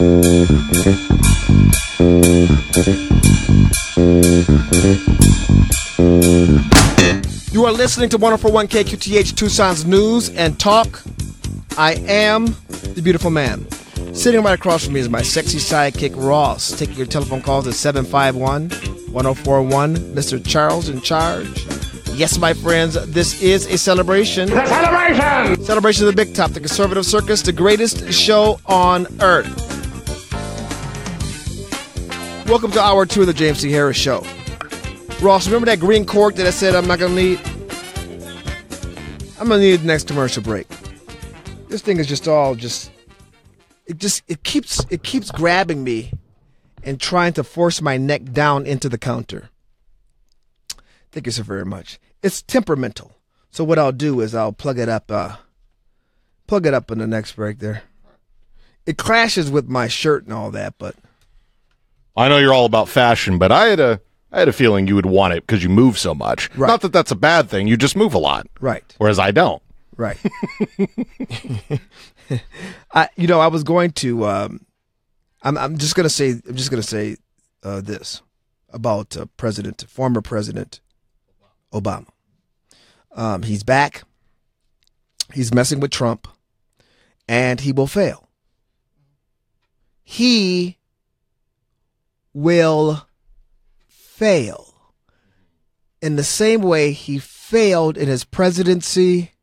You are listening to 104.1 KQTH Tucson's News and Talk. I am the beautiful man. Sitting right across from me is my sexy sidekick, Ross. Taking your telephone calls at 751-1041. Mr. Charles in charge. Yes, my friends, this is a celebration. The celebration! Celebration of the Big Top, the conservative circus, the greatest show on earth. Welcome to Hour 2 of the James C. Harris Show. Ross, remember that green cork that I said I'm not going to need? I'm going to need the next commercial break. This thing is it keeps grabbing me and trying to force my neck down into the counter. Thank you so very much. It's temperamental. So what I'll do is I'll plug it up in the next break there. It clashes with my shirt and all that, but I know you're all about fashion, but I had a feeling you would want it because you move so much. Right. Not that that's a bad thing. You just move a lot. Right. Whereas I don't. Right. I was going to. I'm just gonna say this about former President Obama. He's back. He's messing with Trump, and he will fail. He will fail in the same way he failed in his presidency.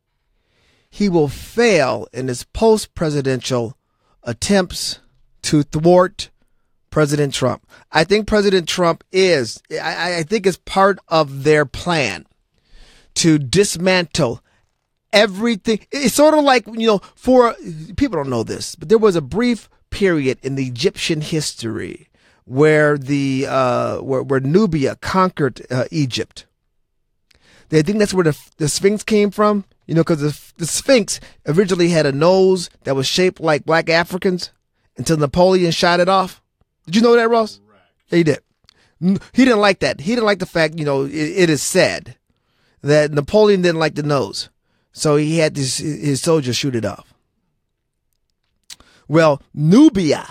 He will fail in his post-presidential attempts to thwart President Trump. I think President Trump is part of their plan to dismantle everything. It's sort of like, for people don't know this, but there was a brief period in the Egyptian history where where Nubia conquered Egypt. They think that's where the Sphinx came from, because the Sphinx originally had a nose that was shaped like black Africans until Napoleon shot it off. Did you know that, Ross? Yeah, he did. He didn't like that. He didn't like the fact, it is said that Napoleon didn't like the nose. So he had his soldiers shoot it off. Well, Nubia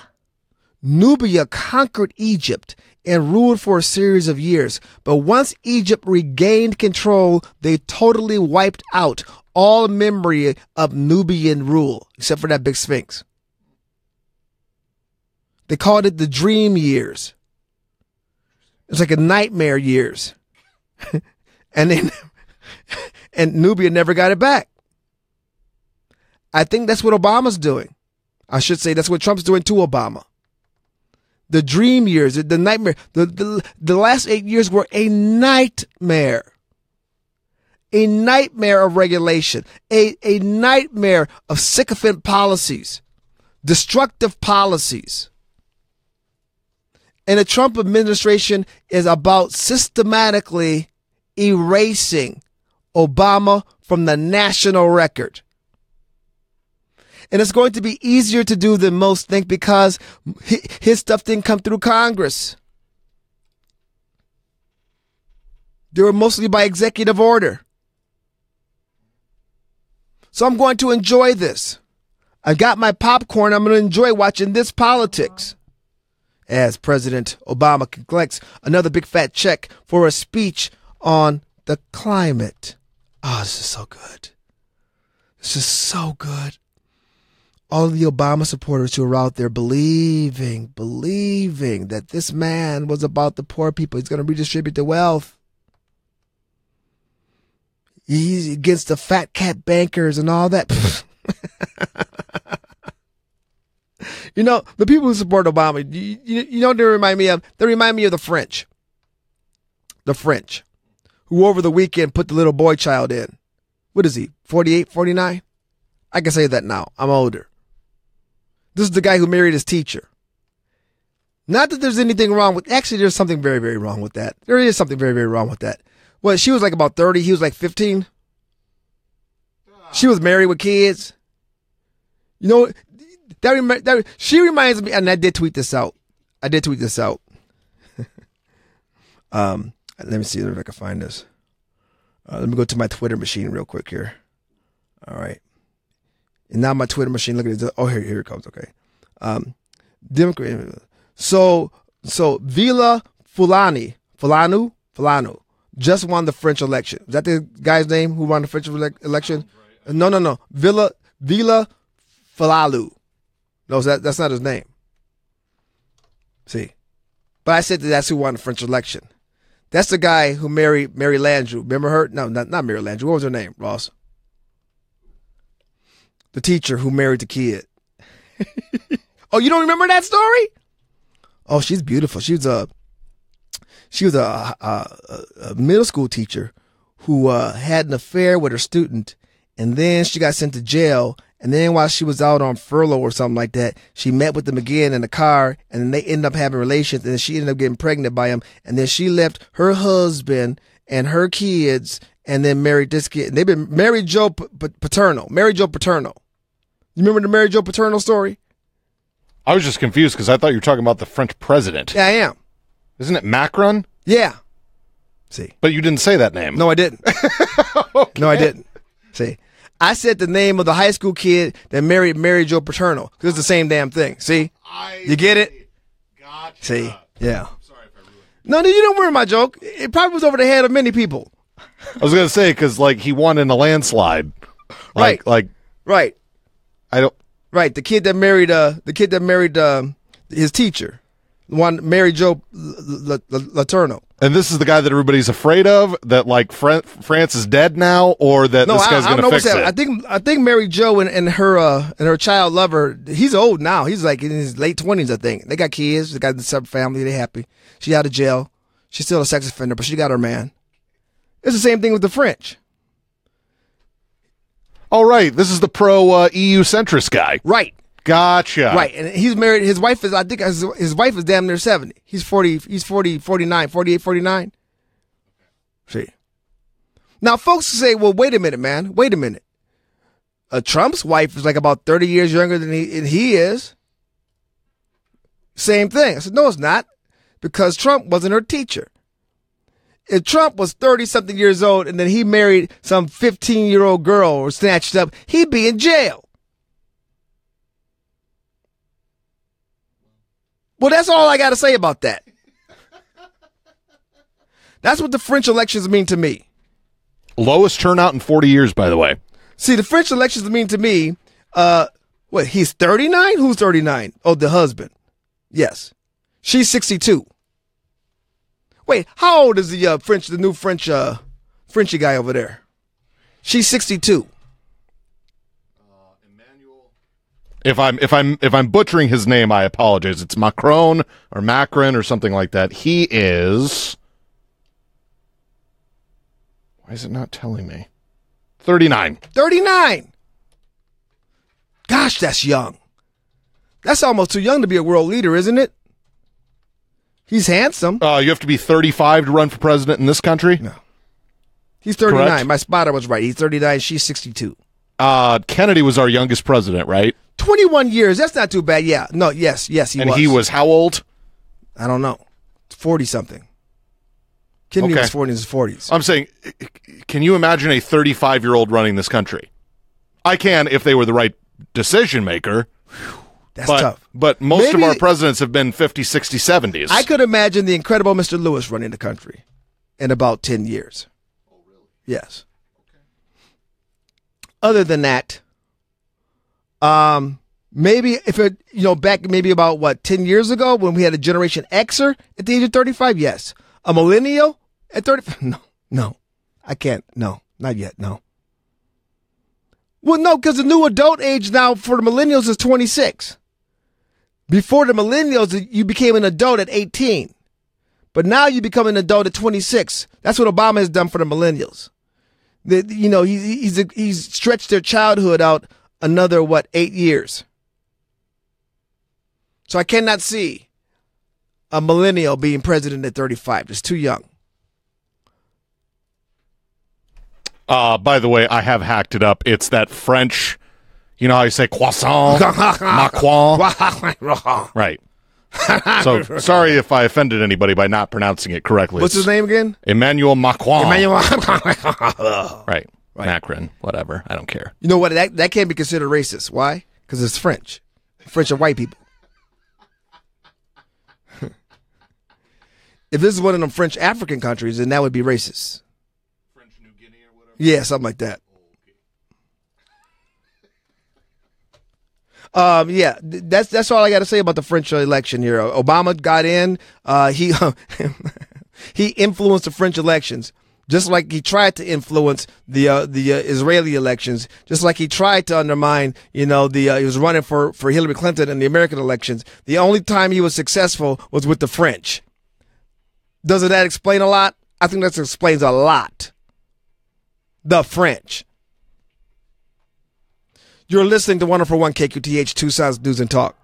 conquered Egypt and ruled for a series of years. But once Egypt regained control, they totally wiped out all memory of Nubian rule, except for that big Sphinx. They called it the dream years. It's like a nightmare years. and Nubia never got it back. I think that's what Obama's doing. I should say that's what Trump's doing to Obama. The dream years, the nightmare, the last 8 years were a nightmare. A nightmare of regulation, a nightmare of sycophant policies, destructive policies. And the Trump administration is about systematically erasing Obama from the national record. And it's going to be easier to do than most think because his stuff didn't come through Congress. They were mostly by executive order. So I'm going to enjoy this. I got my popcorn. I'm going to enjoy watching this politics. As President Obama collects another big fat check for a speech on the climate. Oh, this is so good. This is so good. All of the Obama supporters who are out there believing that this man was about the poor people. He's going to redistribute the wealth. He's against the fat cat bankers and all that. The people who support Obama, they remind me of? They remind me of the French. The French, who over the weekend put the little boy child in. What is he, 48, 49? I can say that now. I'm older. This is the guy who married his teacher. Not that there's anything wrong with, actually there's something very, very wrong with that. There is something very, very wrong with that. Well, she was like about 30. He was like 15. She was married with kids. She reminds me, and I did tweet this out. Let me see if I can find this. Let me go to my Twitter machine real quick here. All right. And now my Twitter machine, look at it. Oh, here it comes. Okay. Democrat. So Vila Fulanu just won the French election. Is that the guy's name who won the French election? No. Vila Falalu. No, that's not his name. See, but I said that's who won the French election. That's the guy who married Mary Landrieu. Remember her? No, not Mary Landrieu. What was her name, Ross? The teacher who married the kid. Oh, you don't remember that story? Oh, she's beautiful. She was a middle school teacher who had an affair with her student, and then she got sent to jail. And then while she was out on furlough or something like that, she met with him again in the car, and then they ended up having relations, and then she ended up getting pregnant by him. And then she left her husband and her kids and then married this kid. And they've been Mary Jo Paterno. You remember the Mary Jo Paterno story? I was just confused because I thought you were talking about the French president. Yeah, I am. Isn't it Macron? Yeah. See. But you didn't say that name. No, I didn't. Okay. No, I didn't. See. I said the name of the high school kid that married Mary Jo Paterno because it's the same damn thing. See? You get it? Gotcha. See? Yeah. I'm sorry if I ruined it. No, you don't ruin my joke. It probably was over the head of many people. I was going to say, because, like, he won in a landslide. Right. Right. I don't... Right. The kid that married his teacher. One, Mary Jo Letourneau. And this is the guy that everybody's afraid of, that, like, France is dead now, or that this guy's going to fix it? I think Mary Jo and her child lover, he's old now. He's like in his late 20s, I think. They got kids. They got a separate family. They're happy. She's out of jail. She's still a sex offender, but she got her man. It's the same thing with the French. Oh, right. This is the pro-EU centrist guy. Right. Gotcha. Right. And he's married. His wife is, I think his wife is damn near 70. He's 49. See. Now, folks say, well, wait a minute, man. Wait a minute. Trump's wife is like about 30 years younger than he is. Same thing. I said, no, it's not. Because Trump wasn't her teacher. If Trump was 30-something years old and then he married some 15-year-old girl or snatched up, he'd be in jail. Well, that's all I got to say about that. That's what the French elections mean to me. Lowest turnout in 40 years, by the way. See, the French elections mean to me, he's 39? Who's 39? Oh, the husband. Yes. She's 62. Wait, how old is the new Frenchy guy over there? She's 62. If I'm butchering his name, I apologize. It's Macron or something like that. He is... Why is it not telling me? 39. 39! Gosh, that's young. That's almost too young to be a world leader, isn't it? He's handsome. You have to be 35 to run for president in this country? No. He's 39. Correct? My spotter was right. He's 39. She's 62. Kennedy was our youngest president, right? 21 years. That's not too bad. Yeah. No, yes, he was. And he was how old? I don't know. 40-something. Kennedy was 40 in his 40s. I'm saying, can you imagine a 35-year-old running this country? I can if they were the right decision maker. That's tough. But most of our presidents have been 50, 60, 70s. I could imagine the incredible Mr. Lewis running the country in about 10 years. Oh, really? Yes. Okay. Other than that, maybe back maybe about 10 years ago when we had a Generation Xer at the age of 35, yes. A millennial at 35, no, I can't, no, not yet, no. Well, no, because the new adult age now for the millennials is 26. Before the millennials, you became an adult at 18. But now you become an adult at 26. That's what Obama has done for the millennials. He's stretched their childhood out another, 8 years. So I cannot see a millennial being president at 35. It's too young. By the way, I have hacked it up. It's that French, you know how you say croissant, Macron? Right. So sorry if I offended anybody by not pronouncing it correctly. What's his name again? Emmanuel Macron. Right. Macron, whatever. I don't care. You know what? That can't be considered racist. Why? Because it's French. French are white people. If this is one of them French African countries, then that would be racist. French New Guinea or whatever? Yeah, something like that. Yeah, that's all I got to say about the French election here. Obama got in. He he influenced the French elections, just like he tried to influence the Israeli elections, just like he tried to undermine. He was running for Hillary Clinton in the American elections. The only time he was successful was with the French. Doesn't that explain a lot? I think that explains a lot. The French. You're listening to 104.1 KQTH, Tucson's News and Talk.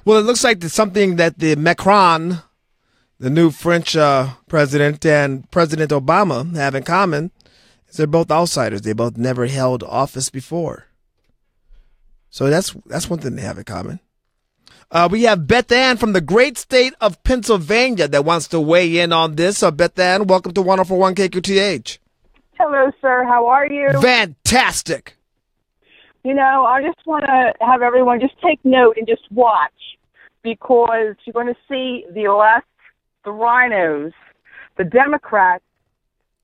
Well, it looks like there's something that the Macron, the new French president, and President Obama have in common is they're both outsiders. They both never held office before. So that's one thing they have in common. We have Beth Ann from the great state of Pennsylvania that wants to weigh in on this. Beth Ann, welcome to 104.1 KQTH. Hello, sir. How are you? Fantastic. You know, I just want to have everyone just take note and just watch, because you're going to see the left, the rhinos, the Democrats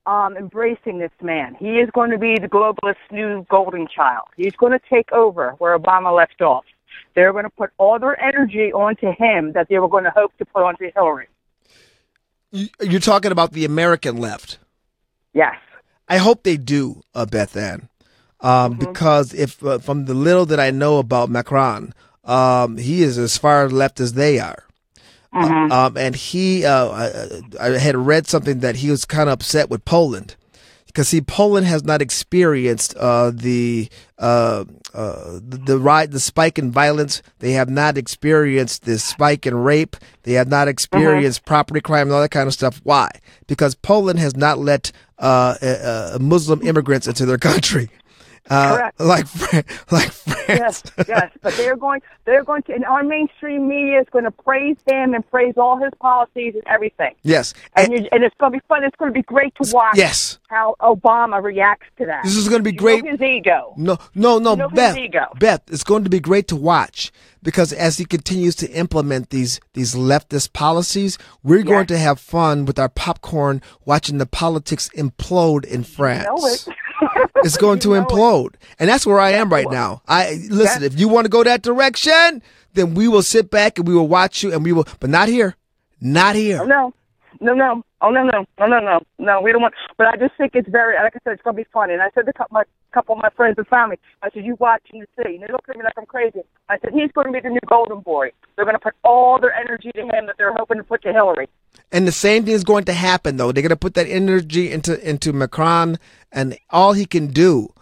embracing this man. He is going to be the globalist new golden child. He's going to take over where Obama left off. They're going to put all their energy onto him that they were going to hope to put onto Hillary. You're talking about the American left. Yes. I hope they do, Beth Ann. Because if from the little that I know about Macron, he is as far left as they are. And he, I had read something that he was kind of upset with Poland because Poland has not experienced the spike in violence. They have not experienced the spike in rape. They have not experienced property crime and all that kind of stuff. Why? Because Poland has not let Muslim immigrants into their country. Correct. Like France. Yes, but they're going to, and our mainstream media is going to praise him and praise all his policies and everything. Yes. And it's going to be fun. It's going to be great to watch how Obama reacts to that. This is going to be great. His ego. No, Beth. His ego. Beth, it's going to be great to watch because as he continues to implement these leftist policies, we're going to have fun with our popcorn watching the politics implode in France. You know it. It's going to implode. And that's where I am right now. Listen, if you want to go that direction, then we will sit back and we will watch you and we will, but not here. Not here. Oh, no. Oh, no, we don't want, but I just think it's very, like I said, it's going to be funny. And I said to a couple of my friends and family, I said, you watch and you see. And they looked at me like I'm crazy. I said, he's going to be the new golden boy. They're going to put all their energy to him that they're hoping to put to Hillary. And the same thing is going to happen, though. They're going to put that energy into Macron, and all he can do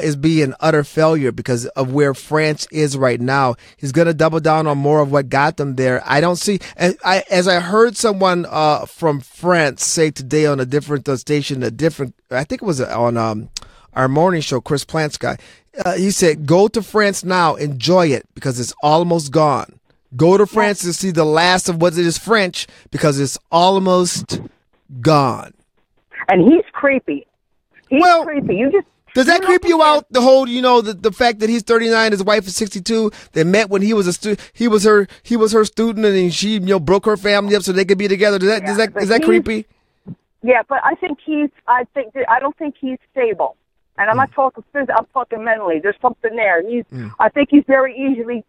is be an utter failure because of where France is right now. He's going to double down on more of what got them there. I don't see, as I heard someone from France say today on a different station, I think it was on our morning show, Chris Plant's guy. He said, "Go to France now, enjoy it because it's almost gone. Go to France to see the last of what it is French because it's almost gone." And he's creepy. He's creepy. Does that creep you out? The whole, the fact that he's 39, his wife is 62. They met when he was a student. He was her student, and she, broke her family up so they could be together. Is that creepy? Yeah, but I don't think he's stable. And I'm not talking physically. I'm talking mentally. There's something there. I think he's very easy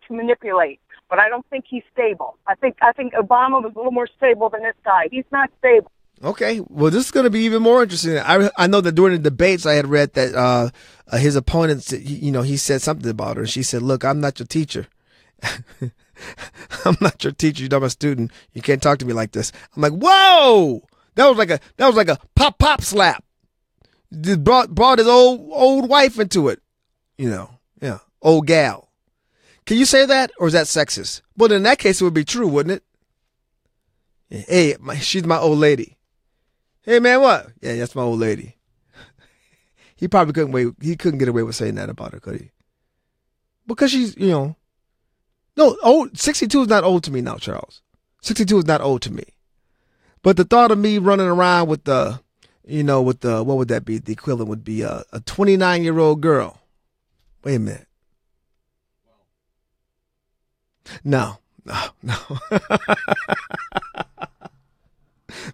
to manipulate. But I don't think he's stable. I think Obama was a little more stable than this guy. He's not stable. Okay, well, this is going to be even more interesting. I know that during the debates, I had read that his opponents, he said something about her. She said, "Look, I'm not your teacher. I'm not your teacher. You're not my student. You can't talk to me like this." I'm like, whoa! That was like a pop slap. Just brought his old wife into it. Old gal. Can you say that, or is that sexist? Well, in that case, it would be true, wouldn't it? Hey, she's my old lady. Hey, man, what? Yeah, that's my old lady. He probably couldn't get away with saying that about her, could he? Because she's, no, 62 is not old to me now, Charles. 62 is not old to me. But the thought of me running around with what would that be? The equivalent would be a 29-year-old girl. Wait a minute. No.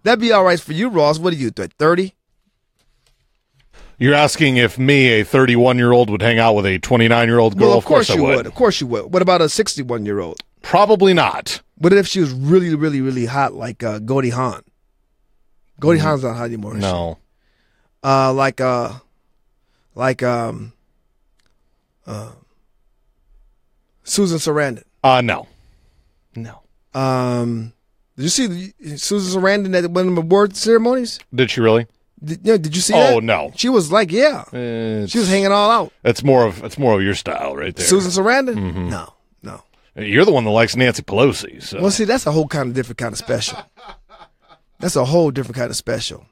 That'd be all right for you, Ross. What are you, 30? You're asking if me, a 31-year-old, would hang out with a 29-year-old girl? Well, of course you would. Of course you would. What about a 61-year-old? Probably not. What if she was really, really, really hot, like Goldie Hawn? Goldie Hawn's not hot anymore. No. Susan Sarandon. No. Did you see Susan Sarandon at one of the award ceremonies? Did she really? Did you see that? Oh, no. She was like, she was hanging all out. It's more of your style right there. Susan Sarandon? Mm-hmm. No. You're the one that likes Nancy Pelosi. So. Well, see, that's a whole different kind of special. That's a whole different kind of special.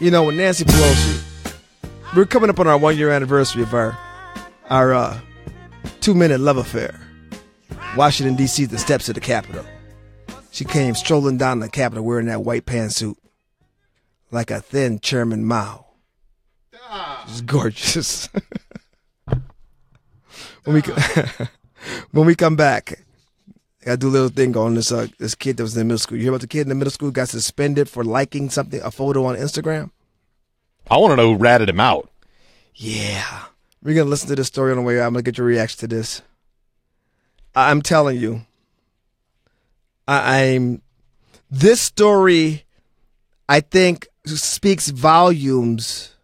You know, with Nancy Pelosi, we're coming up on our 1-year anniversary of our 2-minute love affair. Washington, D.C., the steps of the Capitol. She came strolling down the Capitol wearing that white pantsuit like a thin Chairman Mao. She's gorgeous. When we come back, I gotta do a little thing on this kid that was in middle school. You hear about the kid in the middle school got suspended for liking a photo on Instagram? I want to know who ratted him out. Yeah. We're going to listen to this story on the way out. I'm going to get your reaction to this. I'm telling you, this story, I think, speaks volumes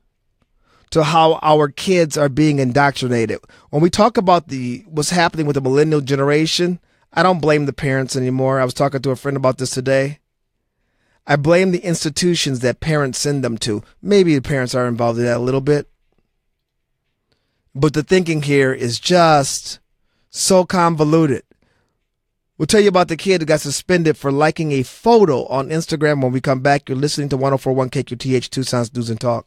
to how our kids are being indoctrinated. When we talk about what's happening with the millennial generation, I don't blame the parents anymore. I was talking to a friend about this today. I blame the institutions that parents send them to. Maybe the parents are involved in that a little bit. But the thinking here is just so convoluted. We'll tell you about the kid who got suspended for liking a photo on Instagram when we come back. You're listening to 104.1 KQTH, Tucson's News and Talk.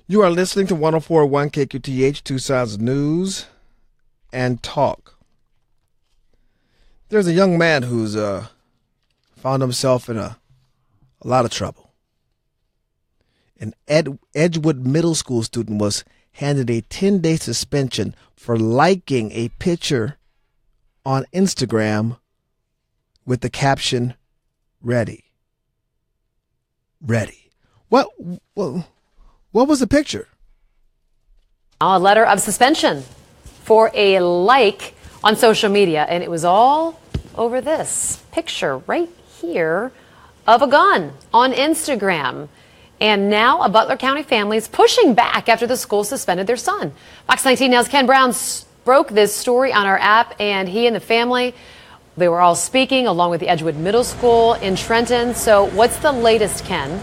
You are listening to 104.1 KQTH, Tucson's News and Talk. There's a young man who's found himself in a lot of trouble. An Edgewood Middle School student was handed a 10-day suspension for liking a picture on Instagram with the caption, "Ready." Ready. What was the picture? A letter of suspension for a like on social media, and it was all over this picture right here of a gun on Instagram. And now a Butler County family is pushing back after the school suspended their son. Fox 19 Now's Ken Brown broke this story on our app, and he and the family, they were all speaking along with the Edgewood Middle School in Trenton. So what's the latest, Ken?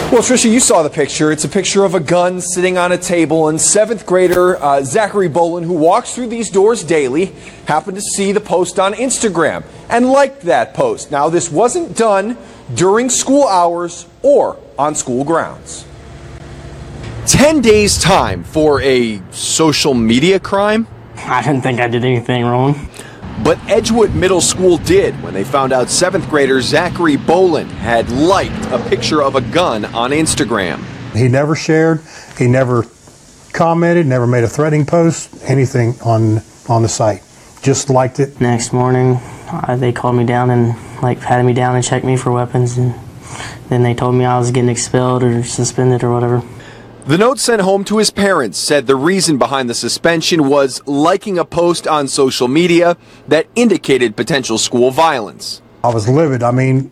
Well, Tricia, you saw the picture. It's a picture of a gun sitting on a table, and 7th grader Zachary Bolin, who walks through these doors daily, happened to see the post on Instagram and liked that post. Now, this wasn't done during school hours or on school grounds. 10 days time for a social media crime? I didn't think I did anything wrong. But Edgewood Middle School did when they found out 7th grader Zachary Bolin had liked a picture of a gun on Instagram. He never shared, he never commented, never made a threatening post, anything on the site. Just liked it. Next morning, they called me down and patted me down and checked me for weapons, and then they told me I was getting expelled or suspended or whatever. The note sent home to his parents said the reason behind the suspension was liking a post on social media that indicated potential school violence. I was livid. I mean,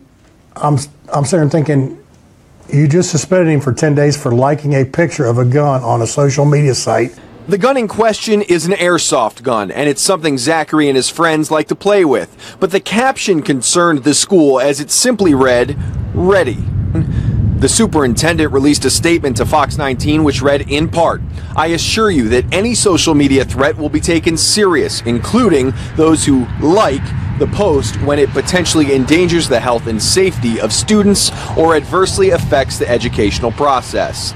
I'm sitting there thinking, you just suspended him for 10 days for liking a picture of a gun on a social media site. The gun in question is an airsoft gun, and it's something Zachary and his friends like to play with. But the caption concerned the school as it simply read, "Ready." The superintendent released a statement to Fox 19 which read in part, "I assure you that any social media threat will be taken serious, including those who like the post when it potentially endangers the health and safety of students or adversely affects the educational process."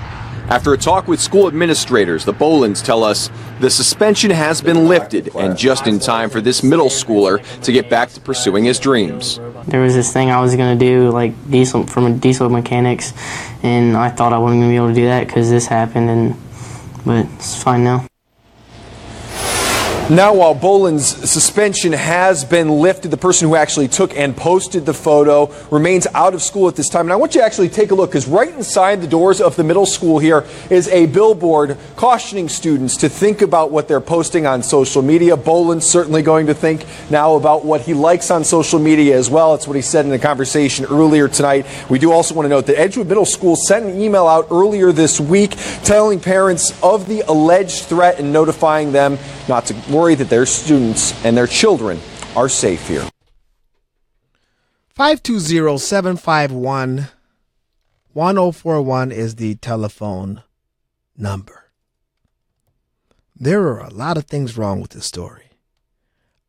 After a talk with school administrators, the Bolins tell us the suspension has been lifted and just in time for this middle schooler to get back to pursuing his dreams. There was this thing I was going to do, diesel mechanics, and I thought I wasn't going to be able to do that because this happened, but it's fine now. Now, while Bolin's suspension has been lifted, the person who actually took and posted the photo remains out of school at this time. And I want you to actually take a look, because right inside the doors of the middle school here is a billboard cautioning students to think about what they're posting on social media. Bolin's certainly going to think now about what he likes on social media as well. That's what he said in the conversation earlier tonight. We do also want to note that Edgewood Middle School sent an email out earlier this week telling parents of the alleged threat and notifying them not to worry, that their students and their children are safe here. 520-751-1041 is the telephone number. There are a lot of things wrong with this story.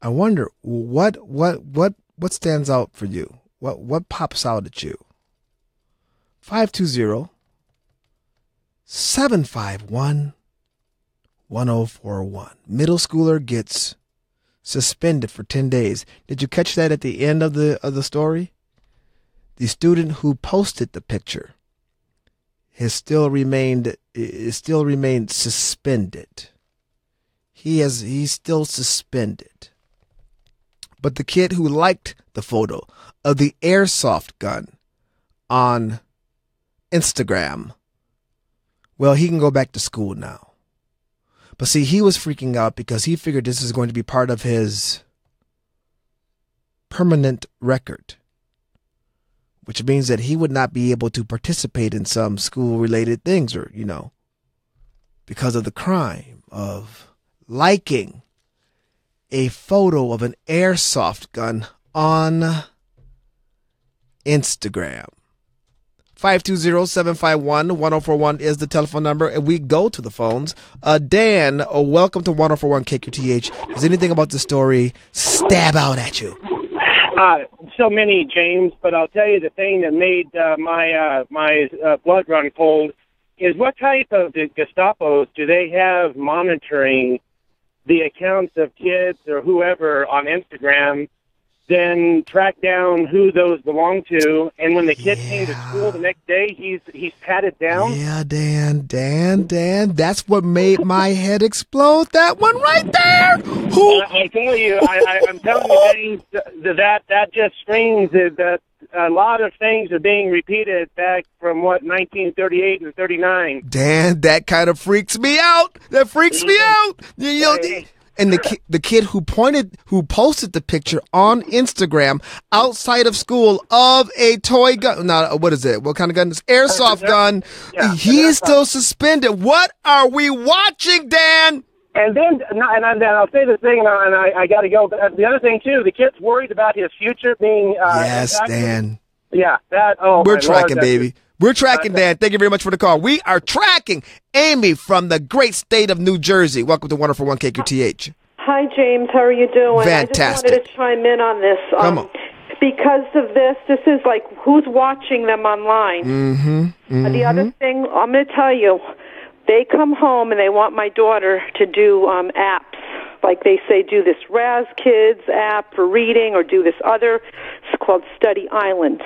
I wonder what stands out for you? What pops out at you? 520-751-1041. Middle schooler gets suspended for 10 days. Did you catch that at the end of the story? The student who posted the picture is still remained suspended. He's still suspended. But the kid who liked the photo of the airsoft gun on Instagram, well, he can go back to school now. But see, he was freaking out because he figured this is going to be part of his permanent record, which means that he would not be able to participate in some school-related things or, because of the crime of liking a photo of an airsoft gun on Instagram. 520-751-1041 is the telephone number, and we go to the phones. Dan, welcome to 104.1 KQTH. Does anything about the story stab out at you? So many, James, but I'll tell you the thing that made my blood run cold is what type of Gestapos do they have monitoring the accounts of kids or whoever on Instagram, then track down who those belong to, and when the kid came to school the next day, he's patted down? Yeah, Dan, that's what made my head explode. That one right there. Who? I tell you, I'm telling you, James, that just screams that a lot of things are being repeated back from, 1938 and 39. Dan, that kind of freaks me out. That freaks me out. And the kid who posted the picture on Instagram outside of school of a toy gun. Now, what is it? What kind of gun? It's airsoft gun. Yeah, he is still suspended. What are we watching, Dan? And then I'll say this thing, and I got to go. But the other thing too, the kid's worried about his future being. Yes, impacted. Dan. Yeah, that. Oh, we're my tracking, Lord, baby. We're tracking, Dan. Thank you very much for the call. We are tracking Amy from the great state of New Jersey. Welcome to Wonderful One KQTH. Hi, James. How are you doing? Fantastic. I just wanted to chime in on this. Come on. Because of this is like who's watching them online. The other thing, I'm going to tell you, they come home and they want my daughter to do apps. Like they say, do this Raz Kids app for reading or do this other. It's called Study Island.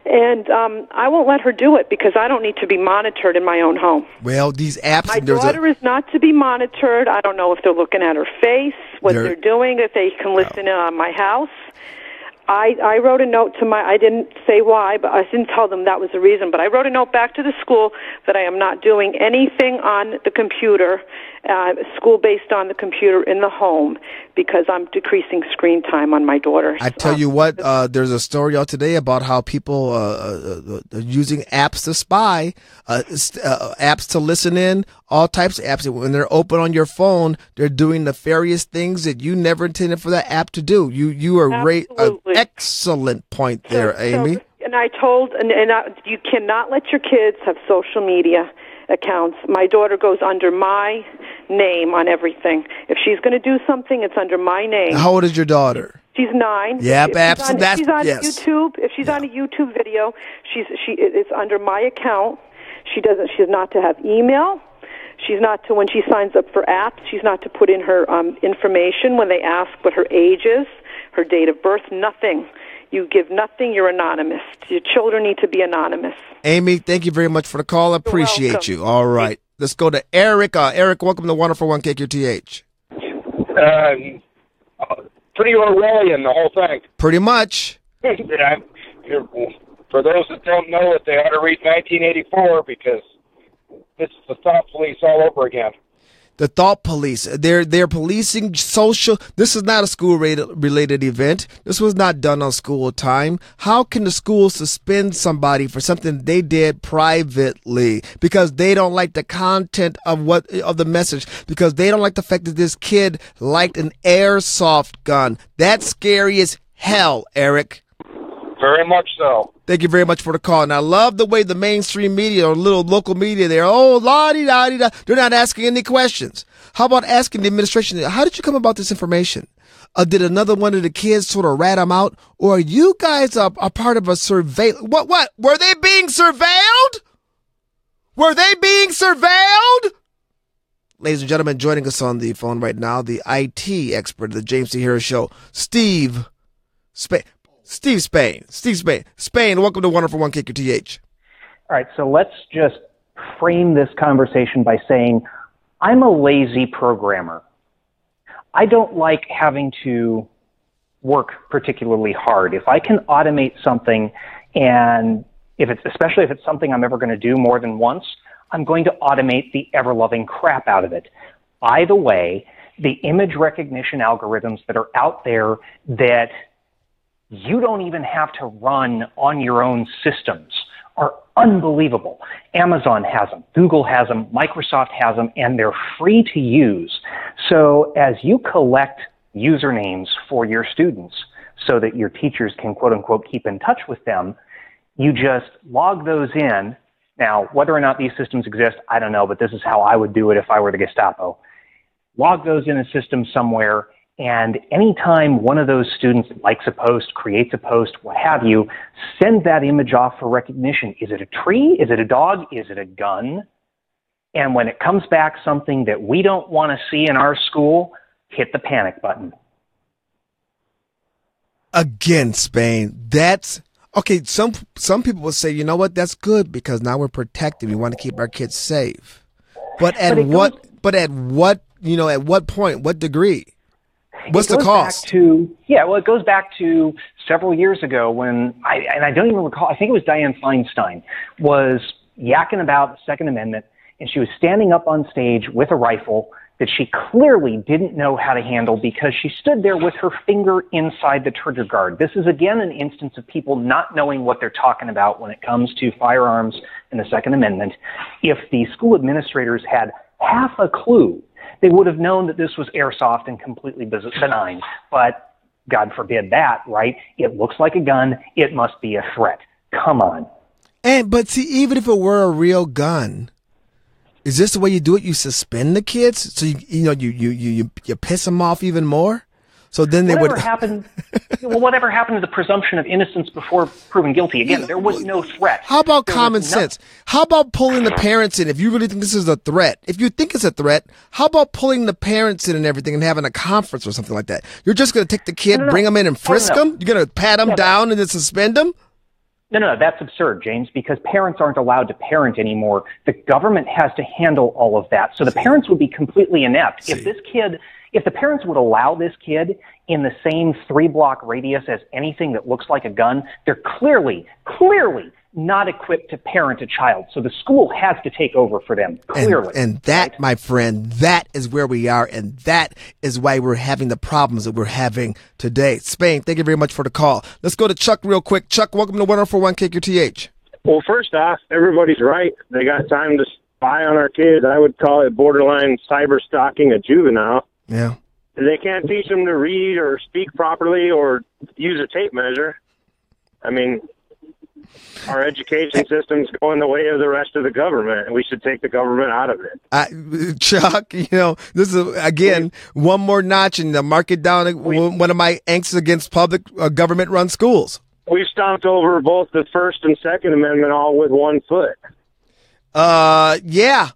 And I won't let her do it because I don't need to be monitored in my own home. Well, these apps... My daughter is not to be monitored. I don't know if they're looking at her face, what they're doing, if they can listen in on my house. I wrote a note to I didn't say why, but I didn't tell them that was the reason, but I wrote a note back to the school that I am not doing anything on the computer, school-based on the computer in the home, because I'm decreasing screen time on my daughter. I tell you what, there's a story out today about how people are using apps to spy, apps to listen in, all types of apps. When they're open on your phone, they're doing nefarious things that you never intended for that app to do. You are an excellent point there, Amy. And I told, you cannot let your kids have social media accounts. My daughter goes under my name on everything. If she's going to do something, it's under my name. How old is your daughter? She's 9. Yep, absolutely. If she's on YouTube, if she's on a YouTube video, it's under my account. She's not to have email. She's not to, when she signs up for apps, she's not to put in her information when they ask what her age is, her date of birth, nothing. You give nothing, you're anonymous. Your children need to be anonymous. Amy, thank you very much for the call. I appreciate you. All right. Let's go to Eric. Eric, welcome to Wonderful One KQTH. Pretty Orwellian, the whole thing. Pretty much. Yeah. For those that don't know it, they ought to read 1984 because this is the thought police all over again. The thought police. They're policing social. This is not a school-related event. This was not done on school time. How can the school suspend somebody for something they did privately because they don't like the content of the message, because they don't like the fact that this kid liked an airsoft gun? That's scary as hell, Eric. Very much so. Thank you very much for the call. And I love the way the mainstream media or little local media, they're, la-di-da-di-da. They're not asking any questions. How about asking the administration, how did you come about this information? Did another one of the kids sort of rat them out? Or are you guys a part of a surveillance? What? Were they being surveilled? Were they being surveilled? Ladies and gentlemen, joining us on the phone right now, the IT expert of the James T. Harris Show, Steve Spain. Spain, welcome to Wonderful One KQTH. All right, so let's just frame this conversation by saying, I'm a lazy programmer. I don't like having to work particularly hard. If I can automate something, and especially if it's something I'm ever going to do more than once, I'm going to automate the ever-loving crap out of it. By the way, the image recognition algorithms that are out there that you don't even have to run on your own systems are unbelievable. Amazon has them, Google has them, Microsoft has them, and they're free to use. So as you collect usernames for your students so that your teachers can quote unquote keep in touch with them, you just log those in. Now, whether or not these systems exist, I don't know, but this is how I would do it if I were the Gestapo. Log those in a system somewhere, And anytime one of those students likes a post, creates a post, what have you, send that image off for recognition. Is it a tree? Is it a dog? Is it a gun? And when it comes back something that we don't want to see in our school, hit the panic button. Again, Spain, that's okay. Some people will say, you know what, that's good because now we're protected. We want to keep our kids safe. But at what point, what degree? What's the cost? It goes back to several years ago when I don't even recall, I think it was Dianne Feinstein, was yakking about the Second Amendment, and she was standing up on stage with a rifle that she clearly didn't know how to handle because she stood there with her finger inside the trigger guard. This is again an instance of people not knowing what they're talking about when it comes to firearms and the Second Amendment. If the school administrators had half a clue, they would have known that this was airsoft and completely benign. But God forbid that, right? It looks like a gun. It must be a threat. Come on. But see, even if it were a real gun, is this the way you do it? You suspend the kids, so you piss them off even more. So then they whatever happened to the presumption of innocence before proven guilty? Again, there was no threat. How about common sense? How about pulling the parents in if you really think this is a threat? If you think it's a threat, how about pulling the parents in and everything and having a conference or something like that? You're just going to take the kid, bring them in and frisk them? You're going to pat them down and then suspend them? No, that's absurd, James, because parents aren't allowed to parent anymore. The government has to handle all of that. So the parents would be completely inept. If the parents would allow this kid in the same 3-block radius as anything that looks like a gun, they're clearly not equipped to parent a child. So the school has to take over for them, clearly. And that, my friend, that is where we are, and that is why we're having the problems that we're having today. Spain, thank you very much for the call. Let's go to Chuck real quick. Chuck, welcome to 104.1 KQTH. Well, first off, everybody's right. They got time to spy on our kids. I would call it borderline cyber stalking a juvenile. Yeah. They can't teach them to read or speak properly or use a tape measure. I mean, our education system's going the way of the rest of the government, and we should take the government out of it. Chuck, this is, again, one more notch in the mark it down. One of my angsts against public government-run schools. We've stomped over both the First and Second Amendment all with one foot. Yeah.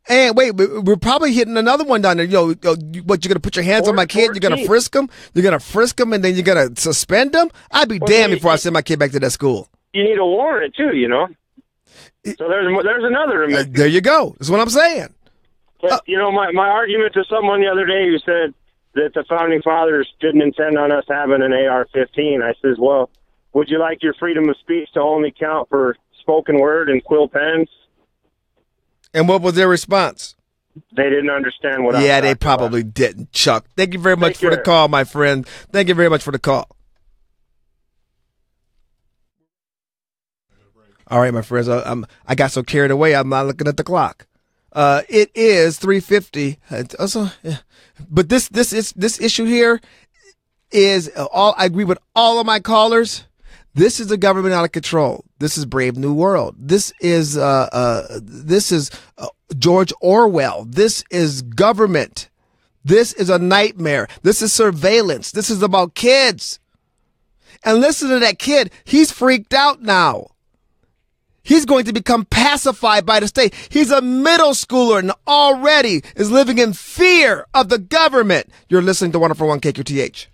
And wait, we're probably hitting another one down there. What, you're going to put your hands on my kid? You're going to frisk him? You're going to frisk him and then you're going to suspend him? I'd be damned before I send my kid back to that school. You need a warrant, too, So there's another amendment. There you go. That's what I'm saying. But, my argument to someone the other day who said that the Founding Fathers didn't intend on us having an AR-15, I says, well, would you like your freedom of speech to only count for spoken word and quill pens? And what was their response? They didn't understand what I was Yeah, they probably didn't, Chuck. Thank you very much for the call, my friend. Thank you very much for the call. All right, my friends, I got so carried away, I'm not looking at the clock. It is 3:50. But this issue here is I agree with all of my callers. This is the government out of control. This is Brave New World. This is George Orwell. This is government. This is a nightmare. This is surveillance. This is about kids. And listen to that kid. He's freaked out now. He's going to become pacified by the state. He's a middle schooler and already is living in fear of the government. You're listening to 104.1 KQTH.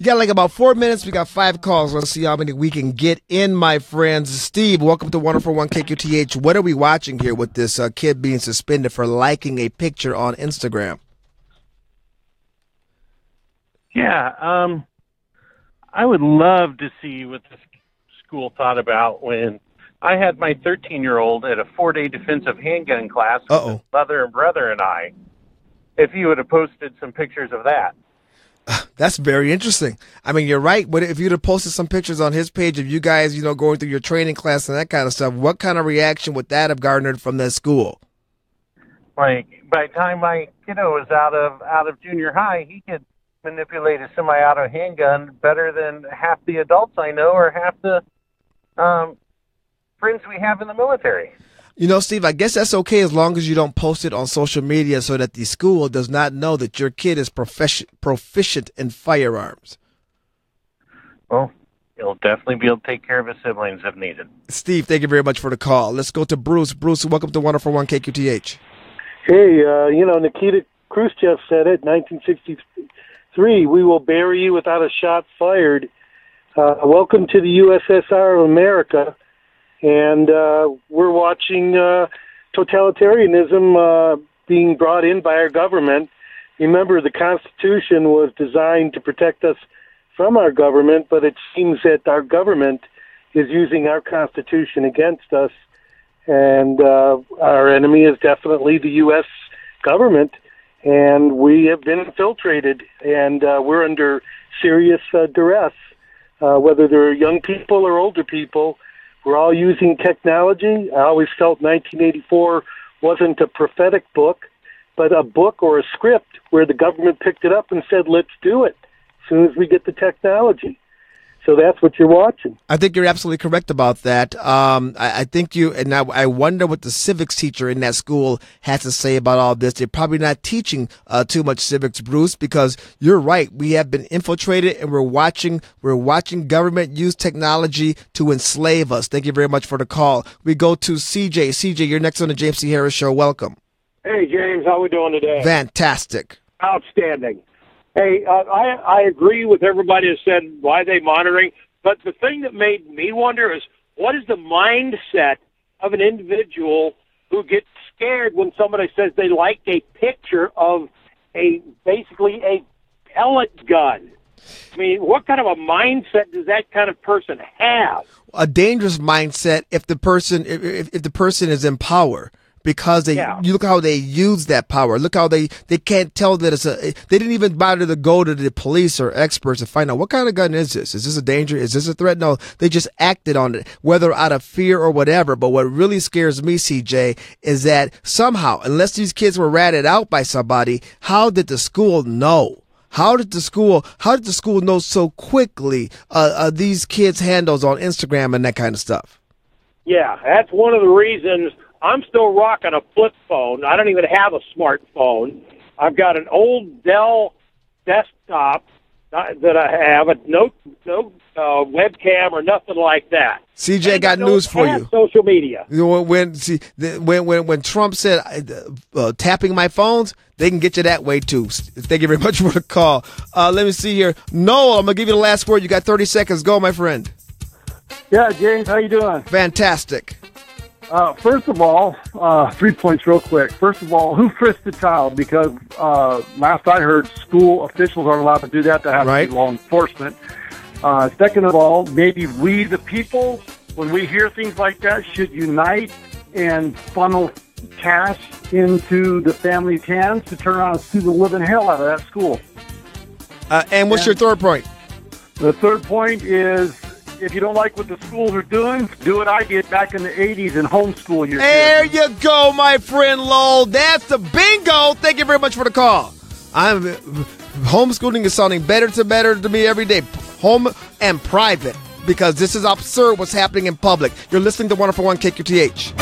You got like about 4 minutes. We got 5 calls. Let's see how many we can get in, my friends. Steve, welcome to 104.1 KQTH. What are we watching here with this kid being suspended for liking a picture on Instagram? Yeah, I would love to see what the school thought about when I had my 13-year-old at a 4-day defensive handgun class with his mother and brother and I, if he would have posted some pictures of that. That's very interesting. I mean, you're right. But if you'd have posted some pictures on his page of you guys, going through your training class and that kind of stuff, what kind of reaction would that have garnered from that school? Like, by the time my kiddo was out of junior high, he could manipulate a semi-auto handgun better than half the adults I know or half the friends we have in the military. Steve, I guess that's okay as long as you don't post it on social media so that the school does not know that your kid is proficient in firearms. Well, he'll definitely be able to take care of his siblings if needed. Steve, thank you very much for the call. Let's go to Bruce. Bruce, welcome to 104.1 KQTH. Hey, Nikita Khrushchev said it, 1963, we will bury you without a shot fired. Welcome to the USSR of America. And we're watching totalitarianism being brought in by our government. Remember, the Constitution was designed to protect us from our government, but it seems that our government is using our Constitution against us. And our enemy is definitely the U.S. government. And we have been infiltrated, and we're under serious duress, whether they're young people or older people. We're all using technology. I always felt 1984 wasn't a prophetic book, but a book or a script where the government picked it up and said, let's do it as soon as we get the technology. So that's what you're watching. I think you're absolutely correct about that. I think I wonder what the civics teacher in that school has to say about all this. They're probably not teaching too much civics, Bruce, because you're right. We have been infiltrated and we're watching government use technology to enslave us. Thank you very much for the call. We go to CJ. CJ, you're next on the James C. Harris Show. Welcome. Hey, James. How we doing today? Fantastic. Outstanding. Hey, I agree with everybody that said why they monitoring, but the thing that made me wonder is what is the mindset of an individual who gets scared when somebody says they liked a picture of basically a pellet gun? I mean, what kind of a mindset does that kind of person have? A dangerous mindset if the person is in power. Because you look how they use that power. Look how they can't tell that they didn't even bother to go to the police or experts to find out what kind of gun is this? Is this a danger? Is this a threat? No, they just acted on it, whether out of fear or whatever. But what really scares me, CJ, is that somehow, unless these kids were ratted out by somebody, how did the school know? How did the school know so quickly these kids' handles on Instagram and that kind of stuff? Yeah, that's one of the reasons I'm still rocking a flip phone. I don't even have a smartphone. I've got an old Dell desktop that I have, no webcam or nothing like that. CJ, got news for you. Social media. When Trump said tapping my phones, they can get you that way too. Thank you very much for the call. Let me see here. Noel, I'm gonna give you the last word. You got 30 seconds. Go, my friend. Yeah, James, how you doing? Fantastic. First of all, 3 points real quick. First of all, who frisked the child? Because last I heard, school officials aren't allowed to do that. That has to be law enforcement. Second of all, maybe we, the people, when we hear things like that, should unite and funnel cash into the family's hands to turn around and sue the living hell out of that school. And what's your third point? The third point is, if you don't like what the schools are doing, do what I did back in the 80s and homeschool your kids. There you go, my friend Lowell. That's the bingo. Thank you very much for the call. Homeschooling is sounding better to me every day. Home and private, because this is absurd what's happening in public. You're listening to 104.1 KQTH.